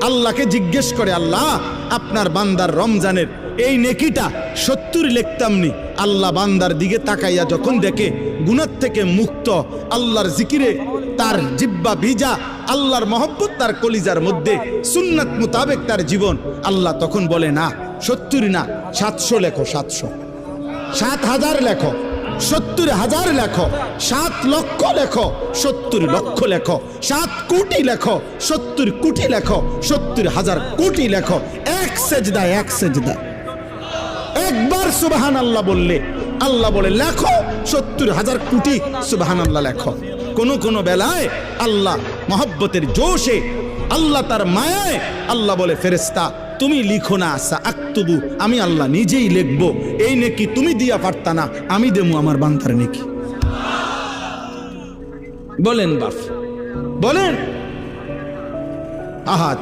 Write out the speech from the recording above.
আল্লাহকে জিজ্ঞেস করে, আল্লাহ আপনার বান্দার রমজানের এই নেকিটা 70 লিখতাম নি। আল্লাহ বান্দার দিকে তাকাইয়া যখন দেখে গুনাহ থেকে মুক্ত, আল্লাহর জিকিরে তার জিহ্বা ভিজা, আল্লাহর মহব্বত তার কলিজার মধ্যে, সুন্নাত মোতাবেক তার জীবন, আল্লাহ তখন বলে না 70 না 700 লেখো, 700, 7,000 লেখো, 70,000 লেখো, 7 লক্ষ লেখো, 70 লক্ষ লেখো, 7 কোটি লেখো, 70 কোটি লেখো, 70,000 কোটি লেখো। এক সেজদায়, এক সেজদায় একবার সুবহানাল্লাহ বললে আল্লাহ বলে লেখো 70,000 কোটি সুবহানাল্লাহ লেখো। কোন বেলায় আল্লাহ মহব্বতের জোশে, আল্লাহ তার মায়ায় আল্লাহ বলে, ফেরেশতা তুমি লিখো না, সাআকতুবু, আমি আল্লাহ নিজেই লিখবো। এই নেকি তুমি দিয়া পারতা না, আমি দেবো আমার বান্দার নেকি। বলেন বাপ, বলেন। আহাজ